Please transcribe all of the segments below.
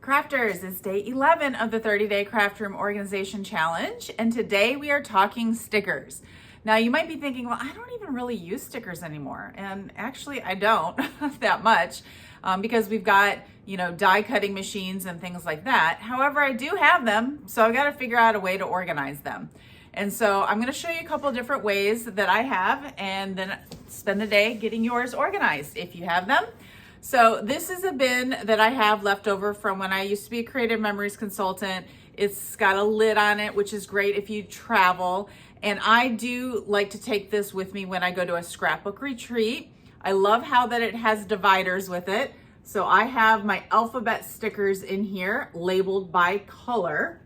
Crafters, it's day 11 of the 30-day craft room organization challenge, and today we are talking stickers. Now you might be thinking, well, I don't even really use stickers anymore, and actually I don't that much because we've got, die cutting machines and things like that. However, I do have them, so I've got to figure out a way to organize them. And so I'm going to show you a couple different ways that I have, and then spend the day getting yours organized if you have them. So this is a bin that I have left over from when I used to be a creative memories consultant. It's got a lid on it, which is great if you travel. And I do like to take this with me when I go to a scrapbook retreat. I love how that it has dividers with it. So I have my alphabet stickers in here labeled by color.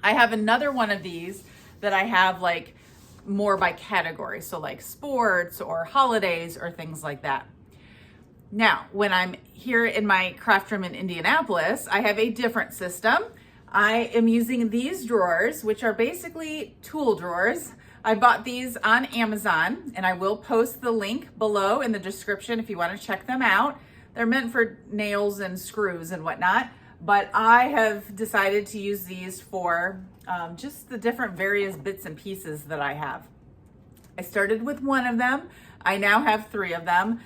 I have another one of these that I have like more by category. So like sports or holidays or things like that. Now, when I'm here in my craft room in Indianapolis, I have a different system. I am using these drawers, which are basically tool drawers. I bought these on Amazon, and I will post the link below in the description if you want to check them out. They're meant for nails and screws and whatnot, but I have decided to use these for just the different various bits and pieces that I have. I started with one of them. I now have 3 of them.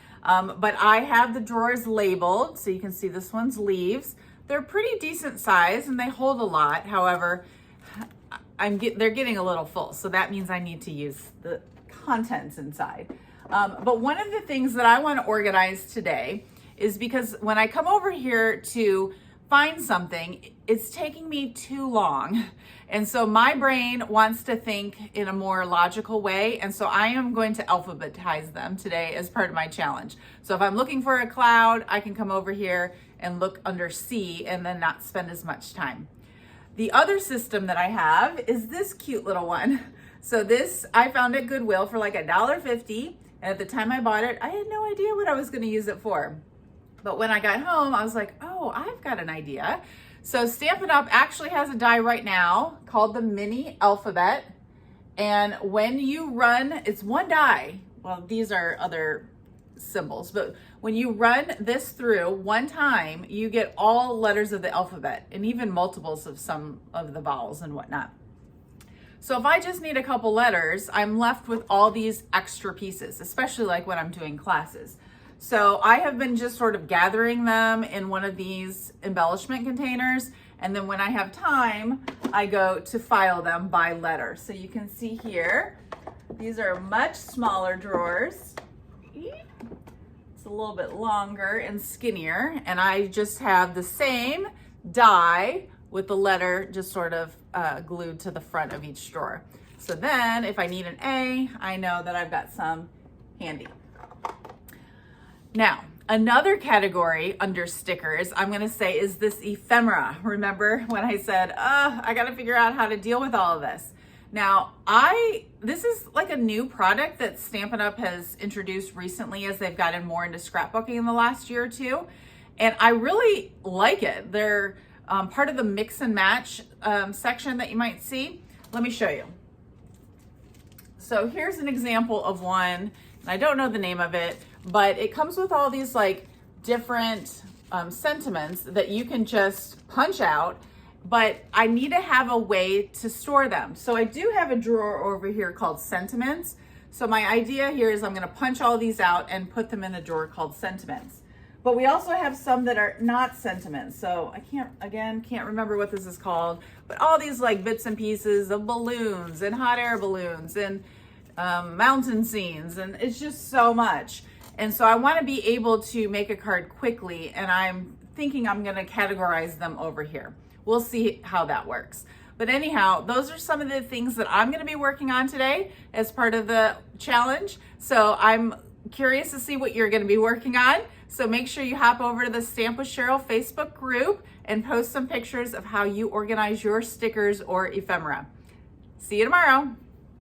But I have the drawers labeled, so you can see this one's leaves. They're pretty decent size and they hold a lot. However, they're getting a little full, so that means I need to use the contents inside. But one of the things that I want to organize today is because when I come over here to find something, it's taking me too long. And so my brain wants to think in a more logical way. And so I am going to alphabetize them today as part of my challenge. So if I'm looking for a cloud, I can come over here and look under C and then not spend as much time. The other system that I have is this cute little one. So this, I found at Goodwill for like $1.50. And at the time I bought it, I had no idea what I was going to use it for. But when I got home, I was like, oh, I've got an idea. So Stampin' Up! Actually has a die right now called the Mini Alphabet. And when you run, it's one die. Well, these are other symbols, but when you run this through one time, you get all letters of the alphabet and even multiples of some of the vowels and whatnot. So if I just need a couple letters, I'm left with all these extra pieces, especially like when I'm doing classes. So I have been just sort of gathering them in one of these embellishment containers. And then when I have time, I go to file them by letter. So you can see here, these are much smaller drawers. It's a little bit longer and skinnier. And I just have the same die with the letter just sort of glued to the front of each drawer. So then if I need an A, I know that I've got some handy. Now, another category under stickers, I'm going to say is this ephemera. Remember when I said, I got to figure out how to deal with all of this. Now, this is like a new product that Stampin' Up! Has introduced recently as they've gotten more into scrapbooking in the last year or two. And I really like it. They're part of the mix and match section that you might see. Let me show you. So here's an example of one. I don't know the name of it, but it comes with all these like different sentiments that you can just punch out, but I need to have a way to store them. So I do have a drawer over here called sentiments. So my idea here is I'm going to punch all these out and put them in a drawer called sentiments. But we also have some that are not sentiments. So I can't remember what this is called, but all these like bits and pieces of balloons and hot air balloons and mountain scenes, and it's just so much. And so I want to be able to make a card quickly, and I'm thinking I'm going to categorize them over here. We'll see how that works. But anyhow, those are some of the things that I'm going to be working on today as part of the challenge. So I'm curious to see what you're going to be working on. So make sure you hop over to the Stamp with Cheryl Facebook group and post some pictures of how you organize your stickers or ephemera. See you tomorrow.